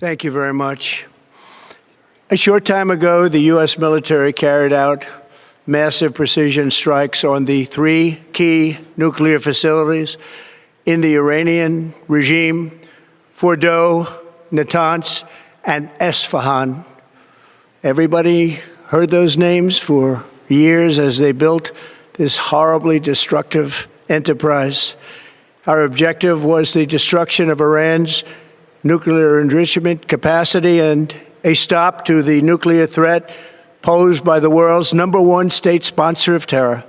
Thank you very much. A short time ago, the U.S. military carried out massive precision strikes on the three key nuclear facilities in the Iranian regime: Fordow, Natanz, and Esfahan. Everybody heard those names for years as they built this horribly destructive enterprise. Our objective was the destruction of Iran's nuclear enrichment capacity and a stop to the nuclear threat posed by the world's #1 state sponsor of terror.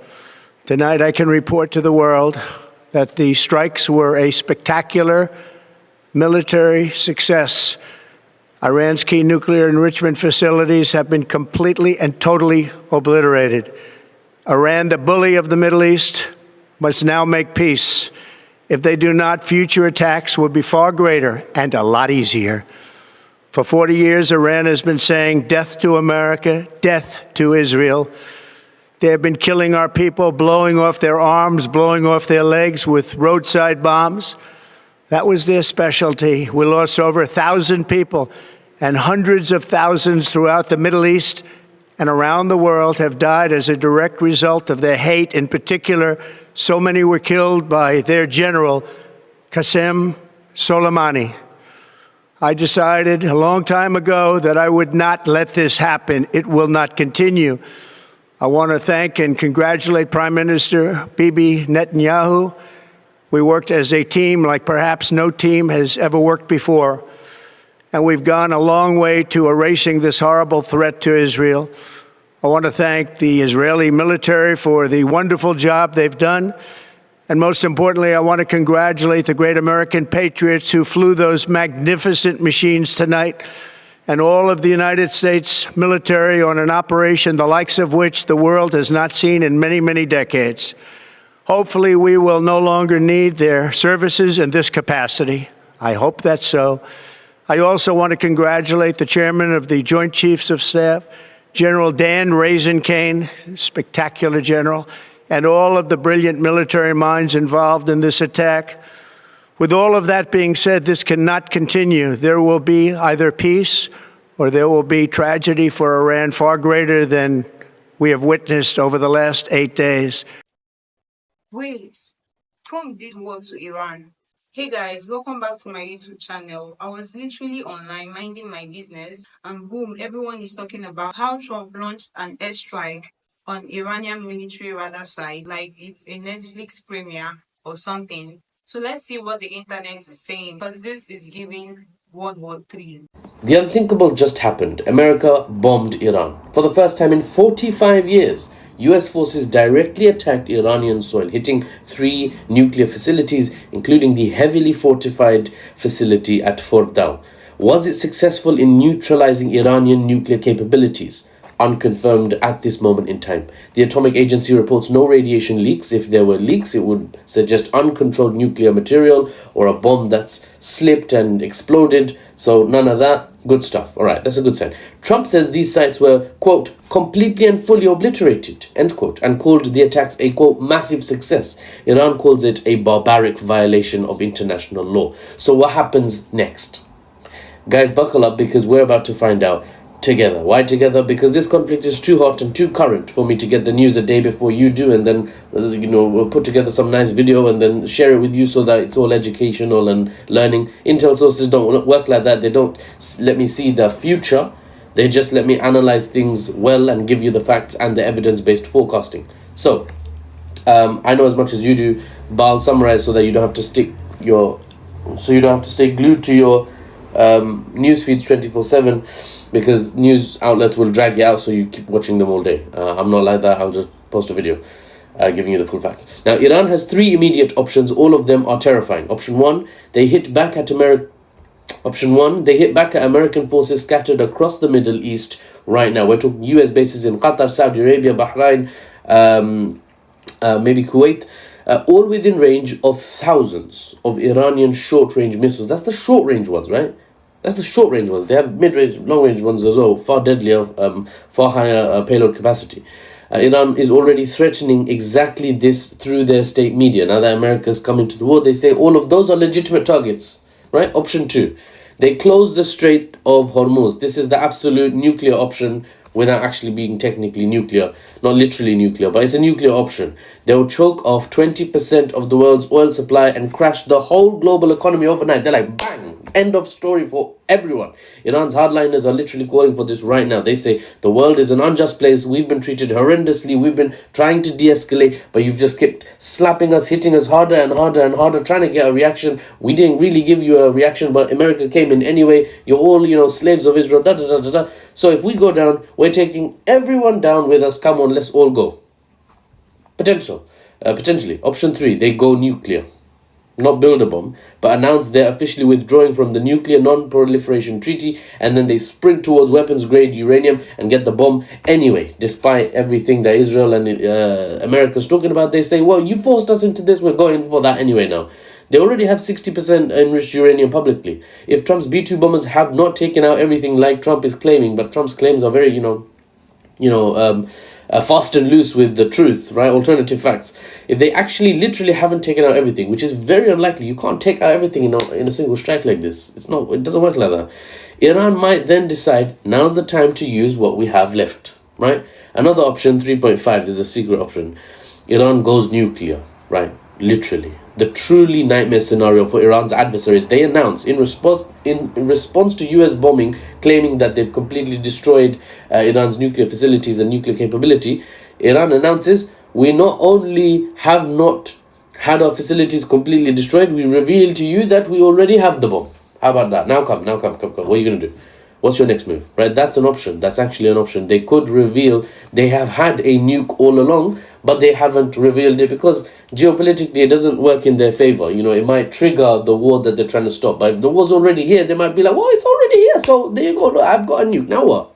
Tonight, I can report to the world that the strikes were a spectacular military success. Iran's key nuclear enrichment facilities have been completely and totally obliterated. Iran, the bully of the Middle East, must now make peace. If they do not, future attacks will be far greater and a lot easier. For 40 years, Iran has been saying death to America, death to Israel. They have been killing our people, blowing off their arms, blowing off their legs with roadside bombs. That was their specialty. We lost over 1,000 people, and hundreds of thousands throughout the Middle East and around the world have died as a direct result of their hate. In particular, so many were killed by their general, Qasem Soleimani. I decided a long time ago that I would not let this happen. It will not continue. I want to thank and congratulate Prime Minister Bibi Netanyahu. We worked as a team like perhaps no team has ever worked before. And we've gone a long way to erasing this horrible threat to Israel. I want to thank the Israeli military for the wonderful job they've done. And most importantly, I want to congratulate the great American patriots who flew those magnificent machines tonight, and all of the United States military on an operation the likes of which the world has not seen in many, many decades. Hopefully, we will no longer need their services in this capacity. I hope that's so. I also want to congratulate the chairman of the Joint Chiefs of Staff, General Dan Razencane, spectacular general, and all of the brilliant military minds involved in this attack. With all of that being said, this cannot continue. There will be either peace or there will be tragedy for Iran far greater than we have witnessed over the last 8 days. Wait, Trump did what to Iran? Hey guys, welcome back to my YouTube channel. I was literally online minding my business and boom, everyone is talking about how Trump launched an airstrike on Iranian military radar site like it's a Netflix premiere or something. So let's see what the internet is saying, because this is giving World War III. The unthinkable just happened. America bombed Iran. For the first time in 45 years, US forces directly attacked Iranian soil, hitting 3 nuclear facilities, including the heavily fortified facility at Fordow. Was it successful in neutralizing Iranian nuclear capabilities? Unconfirmed at this moment in time. The Atomic Agency reports no radiation leaks. If there were leaks, it would suggest uncontrolled nuclear material or a bomb that's slipped and exploded. So none of that. Good stuff. All right, that's a good sign. Trump says these sites were, quote, completely and fully obliterated, end quote, and called the attacks a, quote, massive success. Iran calls it a barbaric violation of international law. So what happens next? Guys, buckle up because we're about to find out together. Why together? Because this conflict is too hot and too current for me to get the news a day before you do, and then we'll put together some nice video and then share it with you so that it's all educational and learning. Intel sources don't work like that. They don't let me see the future. They just let me analyze things well and give you the facts and the evidence-based forecasting. So I know as much as you do, but I'll summarize so that you don't have to stay glued to your news feeds 24/7. Because news outlets will drag you out, so you keep watching them all day. I'm not like that. I'll just post a video giving you the full facts. Now, Iran has 3 immediate options. All of them are terrifying. Option 1, they hit back at American forces scattered across the Middle East right now. We're talking US bases in Qatar, Saudi Arabia, Bahrain, maybe Kuwait, all within range of thousands of Iranian short-range missiles. That's the short-range ones, right? That's the short-range ones. They have mid-range, long-range ones as well, far deadlier, far higher payload capacity. Iran is already threatening exactly this through their state media. Now that America's coming to the war, they say all of those are legitimate targets, right? Option 2, They close the Strait of Hormuz. This is the absolute nuclear option without actually being technically nuclear. Not literally nuclear, but it's a nuclear option. They will choke off 20% of the world's oil supply and crash the whole global economy overnight. They're like, bang, end of story for everyone. Iran's hardliners are literally calling for this right now. They say the world is an unjust place. We've been treated horrendously. We've been trying to de-escalate, but you've just kept slapping us, hitting us harder and harder and harder, trying to get a reaction. We didn't really give you a reaction, but America came in anyway. You're all, slaves of Israel, da da da da da. So if we go down, we're taking everyone down with us. Come on, let's all go. Potentially. Option 3, they go nuclear. Not build a bomb, but announce they're officially withdrawing from the Nuclear Non-Proliferation Treaty, and then they sprint towards weapons-grade uranium and get the bomb anyway. Despite everything that Israel and America's talking about, they say, well, you forced us into this, we're going for that anyway now. They already have 60% enriched uranium publicly. If Trump's B-2 bombers have not taken out everything like Trump is claiming, but Trump's claims are very, fast and loose with the truth, right? Alternative facts. If they actually literally haven't taken out everything, which is very unlikely, you can't take out everything in a single strike like this. It doesn't work like that. Iran might then decide now's the time to use what we have left, right? Another option, 3.5, there's a secret option. Iran goes nuclear, right? Literally. The truly nightmare scenario for Iran's adversaries, they announce in response to US bombing, claiming that they've completely destroyed Iran's nuclear facilities and nuclear capability. Iran announces, we not only have not had our facilities completely destroyed, we reveal to you that we already have the bomb. How about that? Now come. What are you going to do? What's your next move? Right? That's an option. That's actually an option. They could reveal they have had a nuke all along, but they haven't revealed it because geopolitically it doesn't work in their favor. It might trigger the war that they're trying to stop. But if the war's already here, they might be like, well, it's already here. So there you go. Look, I've got a nuke. Now what?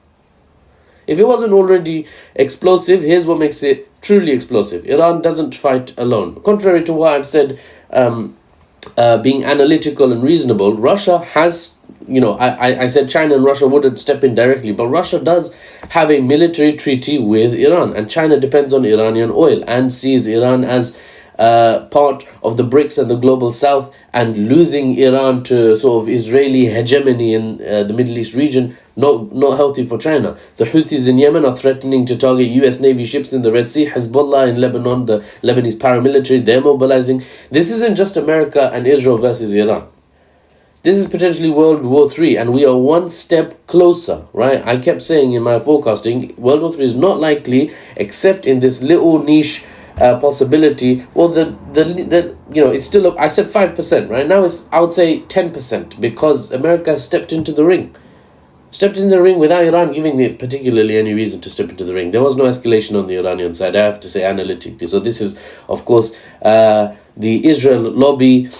If it wasn't already explosive, here's what makes it truly explosive. Iran doesn't fight alone. Contrary to what I've said, being analytical and reasonable, Russia has, I said China and Russia wouldn't step in directly, but Russia does have a military treaty with Iran, and China depends on Iranian oil and sees Iran as part of the BRICS and the global south, and losing Iran to sort of Israeli hegemony in the Middle East region, not healthy for China. The Houthis in Yemen are threatening to target US Navy ships in the Red Sea. Hezbollah in Lebanon, the Lebanese paramilitary, they're mobilizing. This isn't just America and Israel versus Iran. This is potentially World War III, and we are one step closer, right? I kept saying in my forecasting, World War III is not likely, except in this little niche possibility. Well, it's still I said 5%, right? Now it's, I would say 10%, because America has stepped into the ring. Stepped in the ring without Iran giving it particularly any reason to step into the ring. There was no escalation on the Iranian side, I have to say, analytically. So this is, of course, the Israel lobby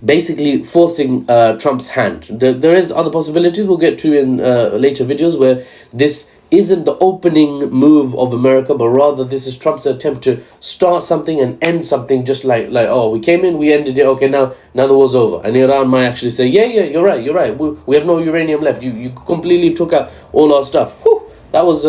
basically forcing Trump's hand. There is other possibilities we'll get to in later videos where this isn't the opening move of America, but rather this is Trump's attempt to start something and end something, just like oh, we came in, we ended it, okay, now the war's over. And Iran might actually say, yeah, you're right, we have no uranium left, you completely took out all our stuff. Whew, that was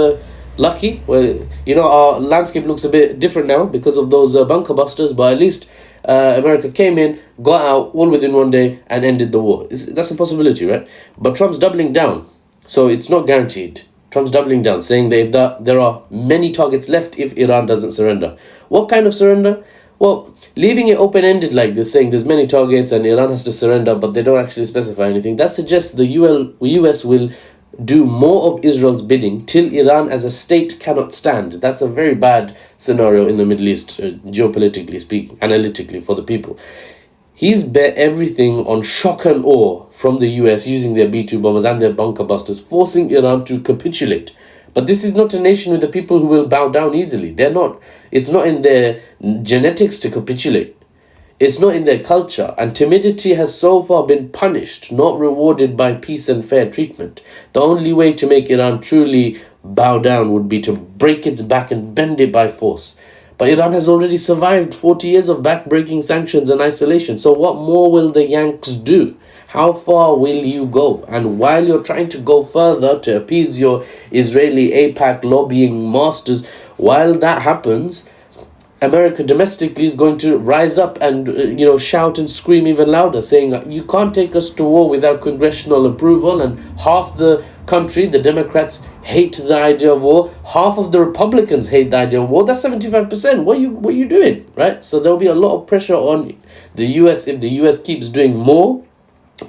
lucky. Well, our landscape looks a bit different now because of those bunker busters, but at least America came in, got out all within one day and ended the war. That's a possibility, right? But Trump's doubling down, so it's not guaranteed. Trump's doubling down, saying that there are many targets left if Iran doesn't surrender. What kind of surrender? Well, leaving it open-ended like this, saying there's many targets and Iran has to surrender, but they don't actually specify anything, that suggests the US will do more of Israel's bidding till Iran as a state cannot stand. That's a very bad scenario in the Middle East, geopolitically speaking, analytically for the people. He's bet everything on shock and awe from the US using their B-2 bombers and their bunker busters, forcing Iran to capitulate. But this is not a nation with the people who will bow down easily. They're not. It's not in their genetics to capitulate. It's not in their culture. And timidity has so far been punished, not rewarded by peace and fair treatment. The only way to make Iran truly bow down would be to break its back and bend it by force. But Iran has already survived 40 years of back-breaking sanctions and isolation. So what more will the Yanks do? How far will you go? And while you're trying to go further to appease your Israeli AIPAC lobbying masters, while that happens, America domestically is going to rise up and shout and scream even louder, saying you can't take us to war without congressional approval. And half the country, the Democrats, hate the idea of war. Half of the Republicans hate the idea of war. That's 75%. What are you doing, right? So there'll be a lot of pressure on the US if the US keeps doing more.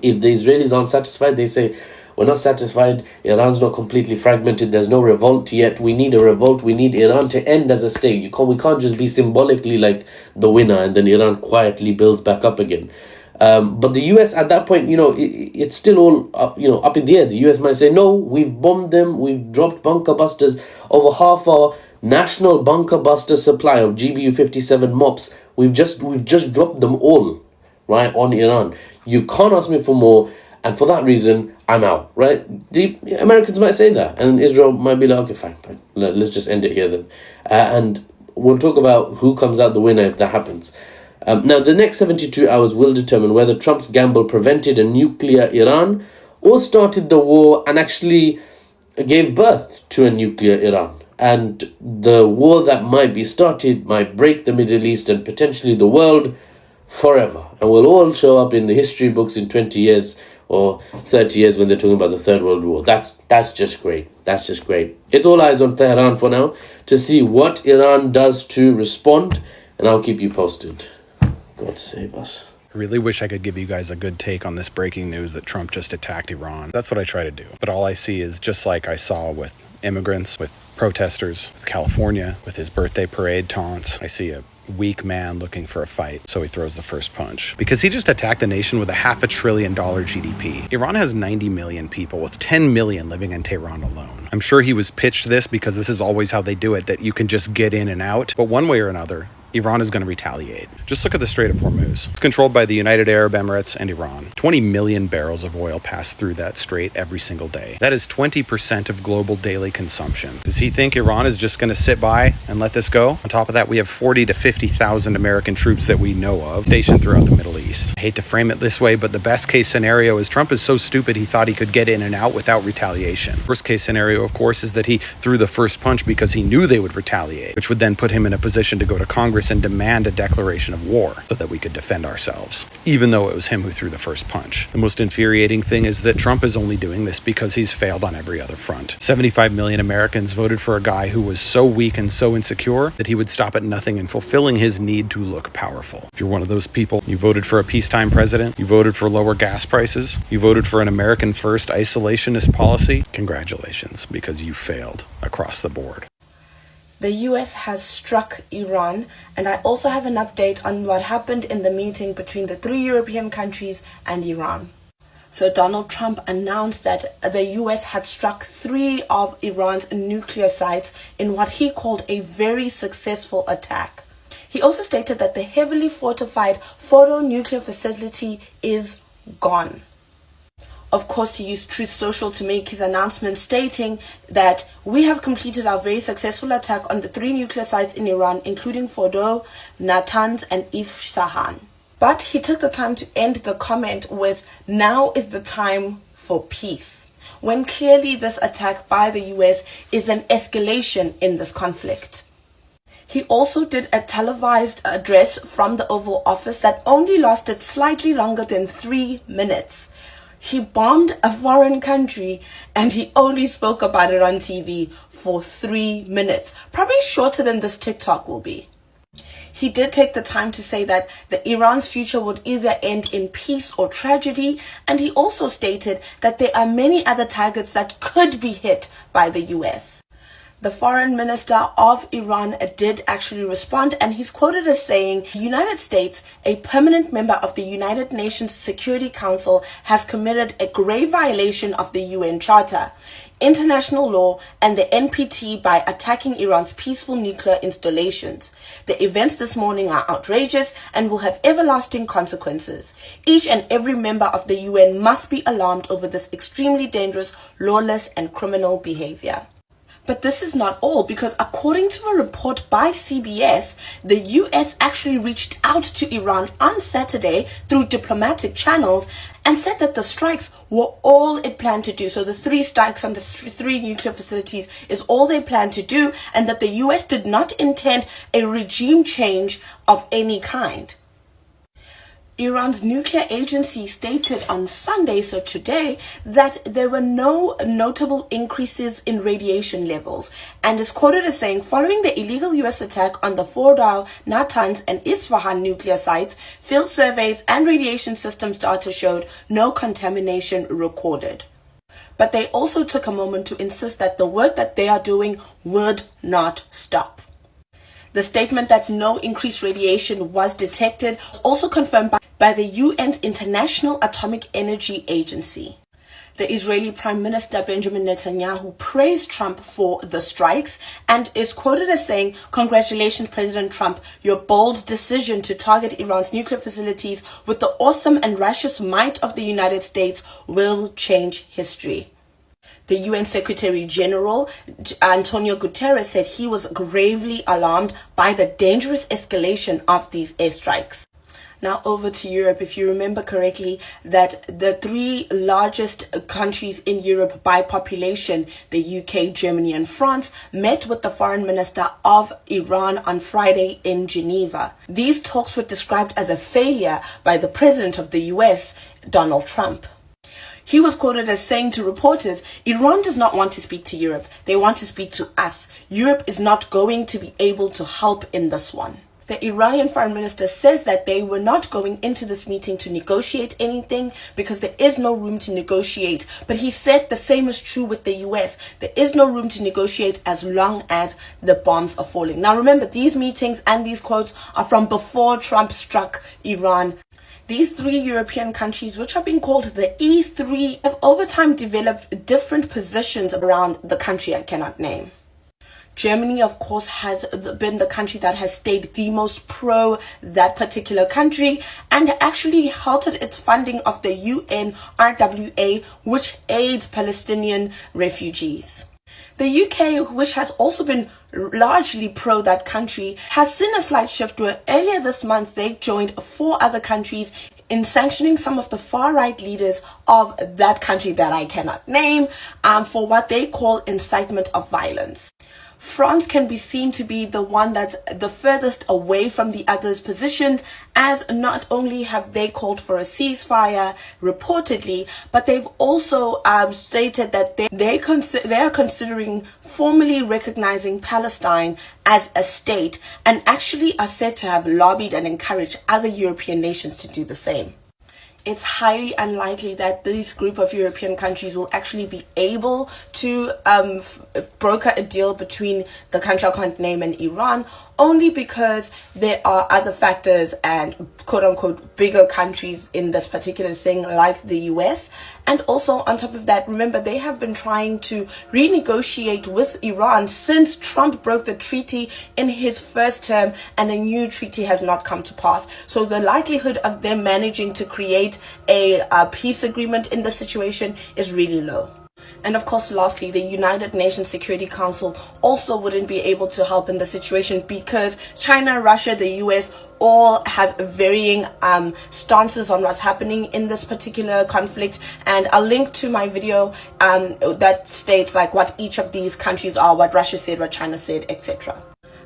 If the Israelis aren't satisfied, they say, we're not satisfied. Iran's not completely fragmented. There's no revolt yet. We need a revolt. We need Iran to end as a state. We can't just be symbolically like the winner and then Iran quietly builds back up again. But the US at that point, it's still all up, up in the air. The US might say, no, we've bombed them. We've dropped bunker busters. Over half our national bunker buster supply of GBU-57 MOPS, we've just dropped them all, right, on Iran. You can't ask me for more. And for that reason, I'm out, right? The Americans might say that. And Israel might be like, okay, fine. Let's just end it here then. And we'll talk about who comes out the winner if that happens. Now, the next 72 hours will determine whether Trump's gamble prevented a nuclear Iran or started the war and actually gave birth to a nuclear Iran. And the war that might be started might break the Middle East and potentially the world forever. And we'll all show up in the history books in 20 years or 30 years when they're talking about the Third World War. That's just great. That's just great. It's all eyes on Tehran for now to see what Iran does to respond, and I'll keep you posted. God save us. I really wish I could give you guys a good take on this breaking news that Trump just attacked Iran. That's what I try to do. But all I see is just like I saw with immigrants, with protesters, with California, with his birthday parade taunts. I see a weak man looking for a fight, so he throws the first punch. Because he just attacked a nation with a $500 billion GDP. Iran has 90 million people, with 10 million living in Tehran alone. I'm sure he was pitched this because this is always how they do it, that you can just get in and out. But one way or another, Iran is going to retaliate. Just look at the Strait of Hormuz. It's controlled by the United Arab Emirates and Iran. 20 million barrels of oil pass through that strait every single day. That is 20% of global daily consumption. Does he think Iran is just going to sit by and let this go? On top of that, we have 40 to 50,000 American troops that we know of stationed throughout the Middle East. I hate to frame it this way, but the best case scenario is Trump is so stupid he thought he could get in and out without retaliation. Worst case scenario, of course, is that he threw the first punch because he knew they would retaliate, which would then put him in a position to go to Congress and demand a declaration of war so that we could defend ourselves, even though it was him who threw the first punch. The most infuriating thing is that Trump is only doing this because he's failed on every other front. 75 million Americans voted for a guy who was so weak and so insecure that he would stop at nothing in fulfilling his need to look powerful. If you're one of those people, you voted for a peacetime president, you voted for lower gas prices, you voted for an American first isolationist policy, congratulations, because you failed across the board. The US has struck Iran, and I also have an update on what happened in the meeting between the 3 European countries and Iran. So Donald Trump announced that the US had struck 3 of Iran's nuclear sites in what he called a very successful attack. He also stated that the heavily fortified Fordo nuclear facility is gone. Of course, he used Truth Social to make his announcement, stating that we have completed our very successful attack on the 3 nuclear sites in Iran, including Fordo, Natanz, and Isfahan. But he took the time to end the comment with, now is the time for peace, when clearly this attack by the US is an escalation in this conflict. He also did a televised address from the Oval Office that only lasted slightly longer than 3 minutes. He bombed a foreign country and he only spoke about it on TV for 3 minutes, probably shorter than this TikTok will be. He did take the time to say that Iran's future would either end in peace or tragedy, and he also stated that there are many other targets that could be hit by the US. The foreign minister of Iran did actually respond, and he's quoted as saying, the United States, a permanent member of the United Nations Security Council, has committed a grave violation of the UN Charter, international law, and the NPT by attacking Iran's peaceful nuclear installations. The events this morning are outrageous and will have everlasting consequences. Each and every member of the UN must be alarmed over this extremely dangerous, lawless, and criminal behavior. But this is not all, because according to a report by CBS, the US actually reached out to Iran on Saturday through diplomatic channels and said that the strikes were all it planned to do. So the 3 strikes on the 3 nuclear facilities is all they planned to do, and that the US did not intend a regime change of any kind. Iran's nuclear agency stated on Sunday, so today, that there were no notable increases in radiation levels, and is quoted as saying, following the illegal US attack on the Fordow, Natanz and Isfahan nuclear sites, field surveys and radiation systems data showed no contamination recorded. But they also took a moment to insist that the work that they are doing would not stop. The statement that no increased radiation was detected was also confirmed by the UN's International Atomic Energy Agency. The Israeli Prime Minister Benjamin Netanyahu praised Trump for the strikes and is quoted as saying, "Congratulations, President Trump. Your bold decision to target Iran's nuclear facilities with the awesome and righteous might of the United States will change history." The UN Secretary General Antonio Guterres said he was gravely alarmed by the dangerous escalation of these airstrikes. Now over to Europe. If you remember correctly, that the 3 largest countries in Europe by population, the UK, Germany and France, met with the foreign minister of Iran on Friday in Geneva. These talks were described as a failure by the president of the US, Donald Trump. He was quoted as saying to reporters, "Iran does not want to speak to Europe. They want to speak to us. Europe is not going to be able to help in this one." The Iranian foreign minister says that they were not going into this meeting to negotiate anything because there is no room to negotiate. But he said the same is true with the US. There is no room to negotiate as long as the bombs are falling. Now remember, these meetings and these quotes are from before Trump struck Iran. These 3 European countries, which are being called the E3, have over time developed different positions around the country I cannot name. Germany, of course, has been the country that has stayed the most pro that particular country and actually halted its funding of the UNRWA, which aids Palestinian refugees. The UK, which has also been largely pro that country, has seen a slight shift where earlier this month they joined 4 other countries in sanctioning some of the far-right leaders of that country that I cannot name for what they call incitement of violence. France can be seen to be the one that's the furthest away from the others' positions, as not only have they called for a ceasefire reportedly, but they've also stated that they are considering formally recognizing Palestine as a state, and actually are said to have lobbied and encouraged other European nations to do the same. It's highly unlikely that this group of European countries will actually be able to broker a deal between the country I can't name and Iran, only because there are other factors and quote-unquote bigger countries in this particular thing, like the US. And also on top of that, remember, they have been trying to renegotiate with Iran since Trump broke the treaty in his first term, and a new treaty has not come to pass. So the likelihood of them managing to create a peace agreement in this situation is really low. And of course, lastly, the United Nations Security Council also wouldn't be able to help in the situation because China, Russia, the US all have varying stances on what's happening in this particular conflict. And I'll link to my video that states like what each of these countries are, what Russia said, what China said, etc.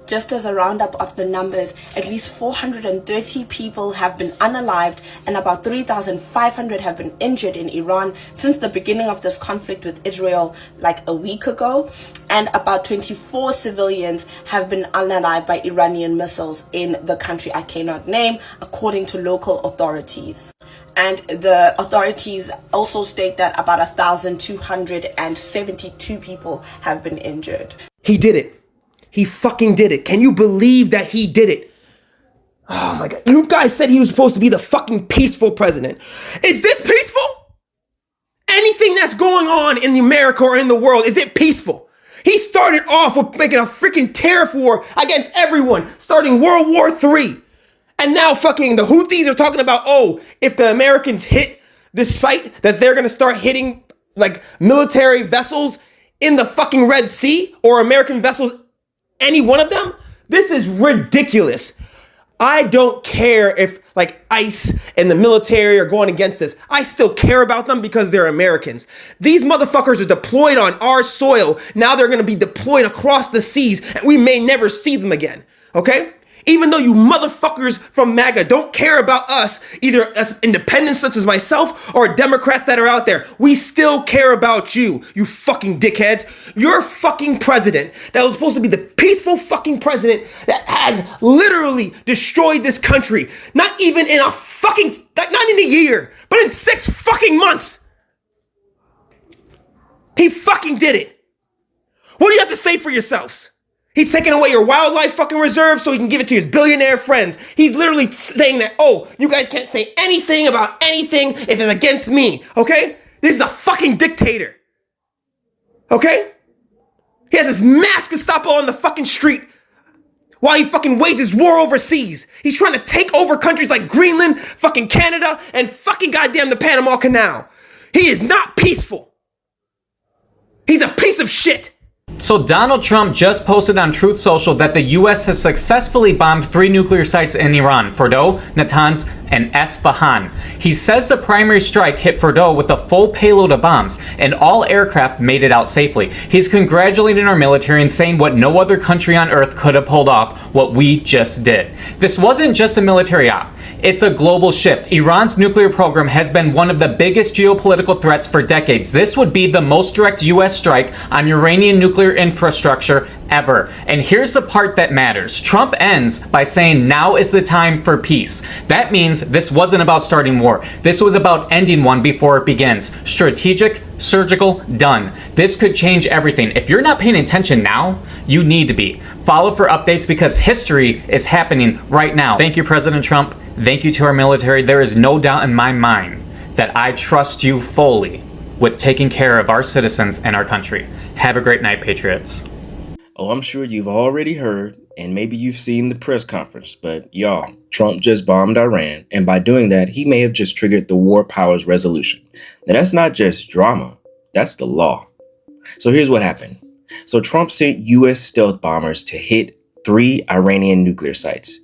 Just as a roundup of the numbers, at least 430 people have been unalived and about 3,500 have been injured in Iran since the beginning of this conflict with Israel like a week ago, and about 24 civilians have been unalived by Iranian missiles in the country I cannot name, according to local authorities. And the authorities also state that about 1,272 people have been injured. He did it. He fucking did it. Can you believe that he did it? Oh my God. You guys said he was supposed to be the fucking peaceful president. Is this peaceful? Anything that's going on in America or in the world, is it peaceful? He started off with making a freaking tariff war against everyone, starting World War III. And now fucking the Houthis are talking about, oh, if the Americans hit this site, that they're going to start hitting like military vessels in the fucking Red Sea or American vessels, any one of them? This is ridiculous. I don't care if like ICE and the military are going against this. I still care about them because they're Americans. These motherfuckers are deployed on our soil. Now they're going to be deployed across the seas and we may never see them again. Okay? Even though you motherfuckers from MAGA don't care about us, either as independents such as myself or Democrats that are out there, we still care about you, you fucking dickheads. Your fucking president that was supposed to be the peaceful fucking president that has literally destroyed this country, not even in a fucking, not in a year, but in 6 fucking months. He fucking did it. What do you have to say for yourselves? He's taking away your wildlife fucking reserve so he can give it to his billionaire friends. He's literally saying that, oh, you guys can't say anything about anything if it's against me, okay? This is a fucking dictator, okay? He has his mass Gestapo on the fucking street while he fucking wages war overseas. He's trying to take over countries like Greenland, fucking Canada, and fucking goddamn the Panama Canal. He is not peaceful. He's a piece of shit. So Donald Trump just posted on Truth Social that the US has successfully bombed 3 nuclear sites in Iran, Fordow, Natanz, and Esfahan. He says the primary strike hit Fordow with a full payload of bombs, and all aircraft made it out safely. He's congratulating our military and saying what no other country on earth could have pulled off what we just did. This wasn't just a military op. It's a global shift. Iran's nuclear program has been one of the biggest geopolitical threats for decades. This would be the most direct US strike on Iranian nuclear infrastructure ever. And here's the part that matters. Trump ends by saying now is the time for peace. That means this wasn't about starting war. This was about ending one before it begins. Strategic, surgical, done. This could change everything. If you're not paying attention now, you need to be. Follow for updates because history is happening right now. Thank you, President Trump. Thank you to our military. There is no doubt in my mind that I trust you fully with taking care of our citizens and our country. Have a great night, Patriots. Oh, I'm sure you've already heard, and maybe you've seen the press conference, but y'all, Trump just bombed Iran, and by doing that, he may have just triggered the War Powers Resolution. Now, that's not just drama, that's the law. So here's what happened. So Trump sent U.S. stealth bombers to hit 3 Iranian nuclear sites,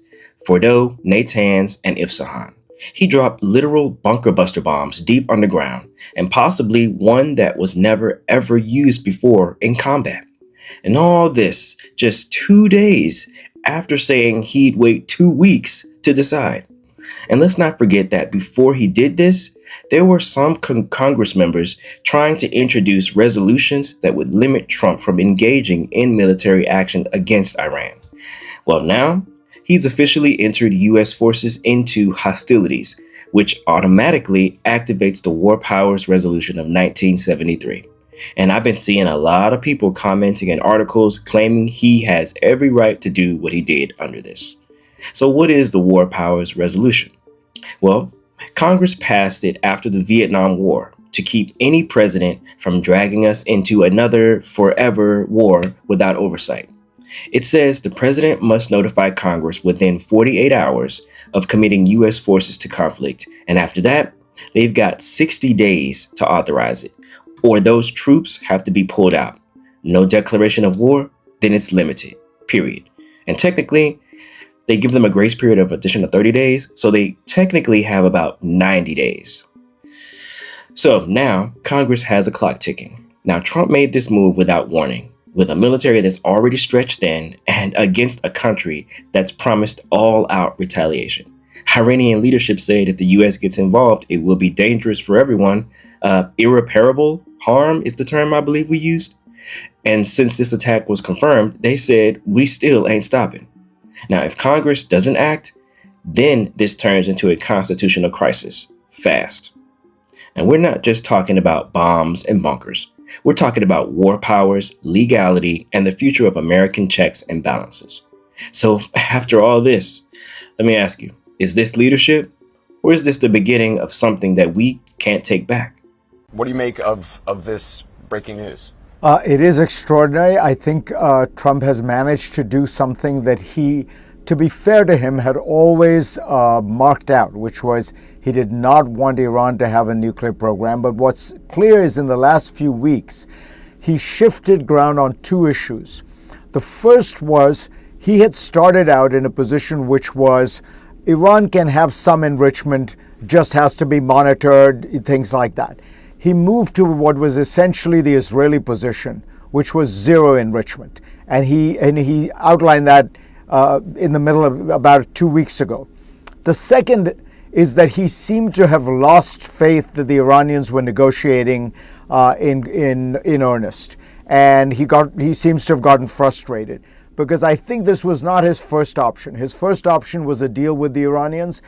Fordow, Natanz, and Isfahan. He dropped literal bunker buster bombs deep underground, and possibly one that was never ever used before in combat. And all this just 2 days after saying he'd wait 2 weeks to decide. And let's not forget that before he did this, there were some Congress members trying to introduce resolutions that would limit Trump from engaging in military action against Iran. Well, now he's officially entered U.S. forces into hostilities, which automatically activates the War Powers Resolution of 1973. And I've been seeing a lot of people commenting in articles claiming he has every right to do what he did under this. So what is the War Powers Resolution? Well, Congress passed it after the Vietnam War to keep any president from dragging us into another forever war without oversight. It says the president must notify Congress within 48 hours of committing U.S. forces to conflict, and after that, they've got 60 days to authorize it, or those troops have to be pulled out. No declaration of war, then it's limited, period. And technically, they give them a grace period of additional 30 days, so they technically have about 90 days. So now, Congress has a clock ticking. Now, Trump made this move without warning, with a military that's already stretched thin and against a country that's promised all-out retaliation. Iranian leadership said if the U.S. gets involved, it will be dangerous for everyone. Irreparable harm is the term I believe we used. And since this attack was confirmed, they said, we still ain't stopping. Now, if Congress doesn't act, then this turns into a constitutional crisis, fast. And we're not just talking about bombs and bunkers. We're talking about war powers, legality, and the future of American checks and balances. So after all this, let me ask you, is this leadership, or is this the beginning of something that we can't take back? What do you make of this breaking news? It is extraordinary. I think Trump has managed to do something that he, to be fair to him, had always marked out, which was he did not want Iran to have a nuclear program. But what's clear is in the last few weeks, he shifted ground on two issues. The first was he had started out in a position which was Iran can have some enrichment, just has to be monitored, things like that. He moved to what was essentially the Israeli position, which was zero enrichment. And he outlined that in the middle of about 2 weeks ago. The second is that he seemed to have lost faith that the Iranians were negotiating in earnest. And he seems to have gotten frustrated, because I think this was not his first option. His first option was a deal with the Iranians,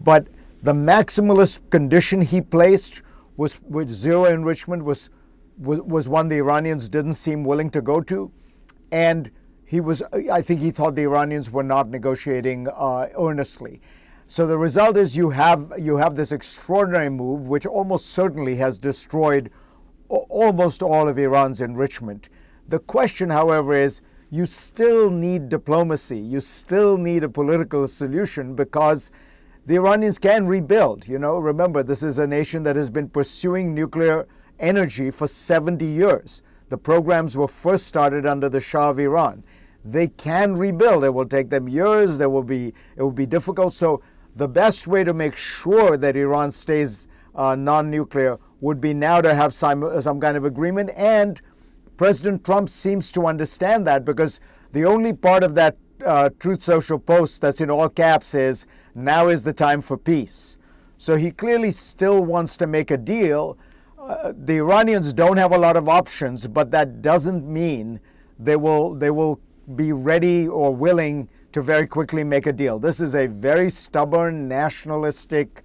but the maximalist condition he placed was with zero enrichment was one the Iranians didn't seem willing to go to. And I think he thought the Iranians were not negotiating earnestly. So the result is you have this extraordinary move, which almost certainly has destroyed almost all of Iran's enrichment. The question, however, is you still need diplomacy. You still need a political solution, because the Iranians can rebuild. Remember, this is a nation that has been pursuing nuclear energy for 70 years. The programs were first started under the Shah of Iran. They can rebuild. It will take them years. It will be difficult. So the best way to make sure that Iran stays non-nuclear would be now to have some kind of agreement. And President Trump seems to understand that, because the only part of that Truth Social post that's in all caps is, "Now is the time for peace." So he clearly still wants to make a deal. The Iranians don't have a lot of options, but that doesn't mean they will be ready or willing to very quickly make a deal. This is a very stubborn, nationalistic,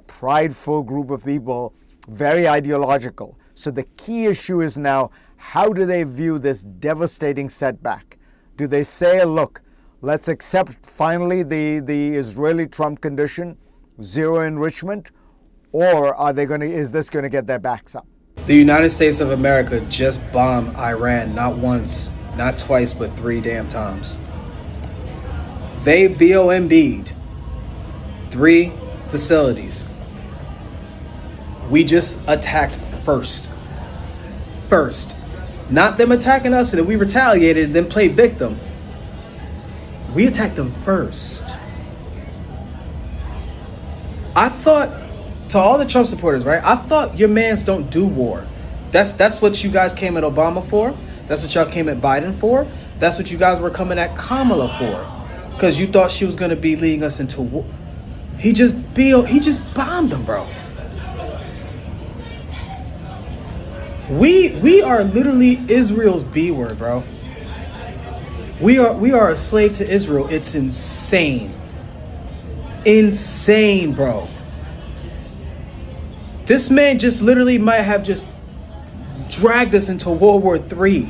prideful group of people, very ideological. So the key issue is now, how do they view this devastating setback? Do they say, look, let's accept finally the Israeli Trump condition, zero enrichment, or is this going to get their backs up? The United States of America just bombed Iran not once, not twice, but 3 damn times. They BOMB'd 3 facilities. We just attacked first. Not them attacking us and then we retaliated and then played victim. We attacked them first. I thought, to all the Trump supporters, right? I thought your mans don't do war. That's what you guys came at Obama for. That's what y'all came at Biden for. That's what you guys were coming at Kamala for. Because you thought she was going to be leading us into war. He just bombed them, bro. We are literally Israel's B word, bro. We are a slave to Israel. It's insane. Insane, bro. This man just literally might have just dragged us into World War III.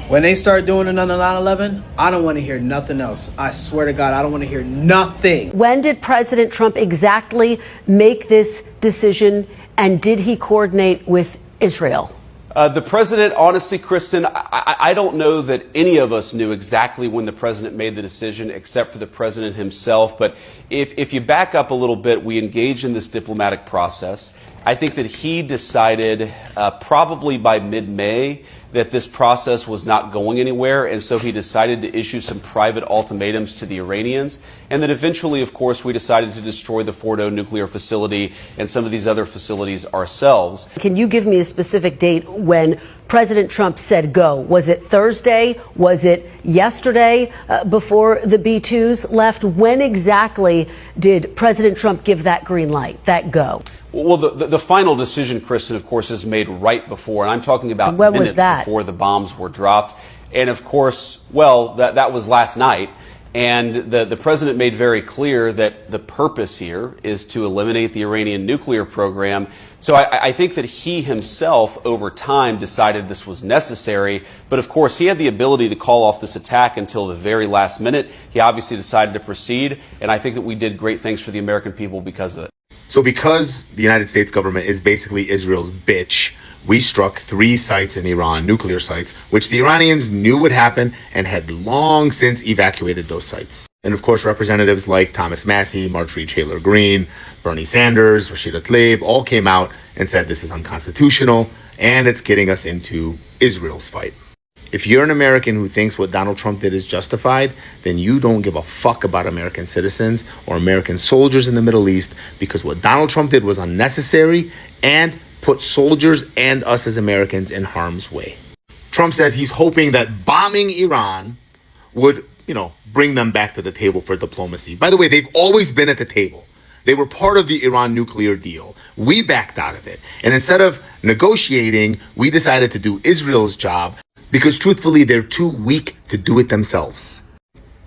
When they start doing another 9/11, I don't want to hear nothing else. I swear to God, I don't want to hear nothing. When did President Trump exactly make this decision, and did he coordinate with Israel? The president, honestly, Kristen, I don't know that any of us knew exactly when the president made the decision, except for the president himself. But if you back up a little bit, we engaged in this diplomatic process. I think that he decided probably by mid-May that this process was not going anywhere, and so he decided to issue some private ultimatums to the Iranians, and then eventually, of course, we decided to destroy the Fordo nuclear facility and some of these other facilities ourselves. Can you give me a specific date when President Trump said go? Was it Thursday? Was it yesterday before the B-2s left? When exactly did President Trump give that green light, that go? Well, the final decision, Kristen, of course, is made right before, and I'm talking about when minutes was that? Before the bombs were dropped. And of course, well, that was last night. And the president made very clear that the purpose here is to eliminate the Iranian nuclear program. So I think that he himself, over time, decided this was necessary. But of course, he had the ability to call off this attack until the very last minute. He obviously decided to proceed. And I think that we did great things for the American people because of it. So because the United States government is basically Israel's bitch, we struck 3 sites in Iran, nuclear sites, which the Iranians knew would happen and had long since evacuated those sites. And of course, representatives like Thomas Massey, Marjorie Taylor Greene, Bernie Sanders, Rashida Tlaib all came out and said this is unconstitutional and it's getting us into Israel's fight. If you're an American who thinks what Donald Trump did is justified, then you don't give a fuck about American citizens or American soldiers in the Middle East, because what Donald Trump did was unnecessary and put soldiers and us as Americans in harm's way. Trump says he's hoping that bombing Iran would, bring them back to the table for diplomacy. By the way, they've always been at the table. They were part of the Iran nuclear deal. We backed out of it. And instead of negotiating, we decided to do Israel's job because truthfully, they're too weak to do it themselves.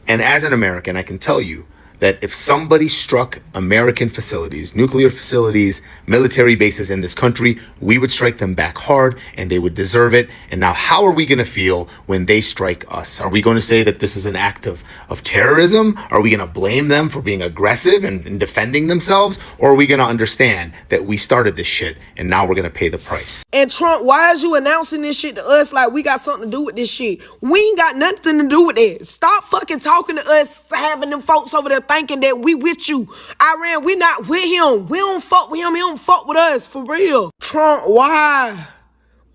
And as an American, I can tell you that if somebody struck American facilities, nuclear facilities, military bases in this country, we would strike them back hard and they would deserve it. And now how are we going to feel when they strike us? Are we going to say that this is an act of terrorism? Are we going to blame them for being aggressive and defending themselves? Or are we going to understand that we started this shit and now we're going to pay the price? And Trump, why is you announcing this shit to us like we got something to do with this shit? We ain't got nothing to do with it. Stop fucking talking to us, having them folks over there thinking that we with you. Iran, we not with him. We don't fuck with him. He don't fuck with us, for real. Trump, why?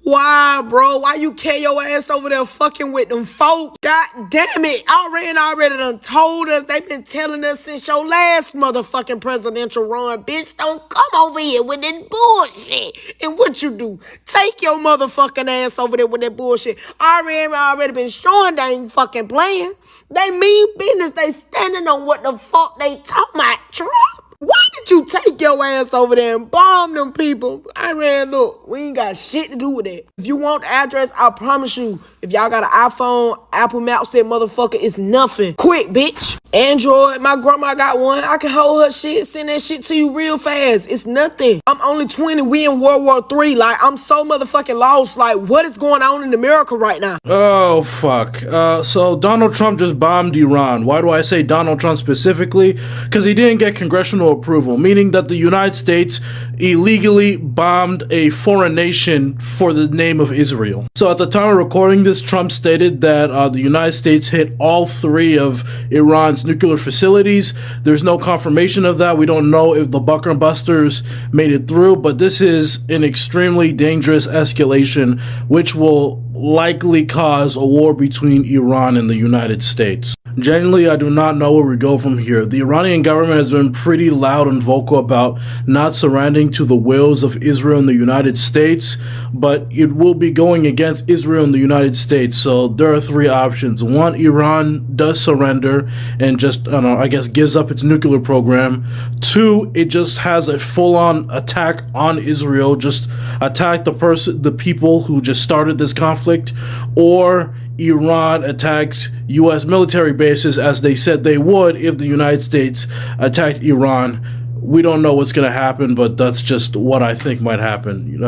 Why, bro? Why you carry your ass over there fucking with them folks? God damn it. Iran already done told us. They been telling us since your last motherfucking presidential run. Bitch, don't come over here with that bullshit. And what you do? Take your motherfucking ass over there with that bullshit. Iran already been showing they ain't fucking playing. They mean business. They standing on what the fuck they talking about, Trump. Why did you take your ass over there and bomb them people? Iran, look, we ain't got shit to do with that. If you want the address, I promise you, if y'all got an iPhone, Apple Maps, that motherfucker, it's nothing. Quick, bitch. Android, my grandma got one. I can hold her shit, send that shit to you real fast. It's nothing. I'm only 20. We in World War III. Like, I'm so motherfucking lost. Like, what is going on in America right now? Oh, fuck. So Donald Trump just bombed Iran. Why do I say Donald Trump specifically? Because he didn't get congressional approval, meaning that the United States illegally bombed a foreign nation for the name of Israel. So at the time of recording this, Trump stated that the United States hit all three of Iran's nuclear facilities. There's no confirmation of that. We don't know if the bunker busters made it through, but this is an extremely dangerous escalation, which will likely cause a war between Iran and the United States. Genuinely, I do not know where we go from here. The Iranian government has been pretty loud and vocal about not surrendering to the wills of Israel and the United States, but it will be going against Israel and the United States. So there are three options. One, Iran does surrender and just, I guess gives up its nuclear program. Two, it just has a full-on attack on Israel, just attack the people who just started this conflict. Or Iran attacked U.S. military bases as they said they would if the United States attacked Iran. We don't know what's going to happen, but that's just what I think might happen.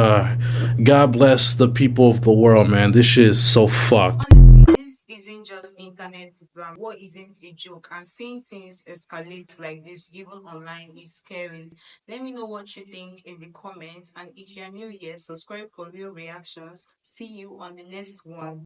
God bless the people of the world, man. This shit is so fucked. Honestly, this isn't just internet drama. War isn't a joke, and seeing things escalate like this, even online, is scary. Let me know what you think in the comments, and if you're new here, subscribe for real reactions. See you on the next one.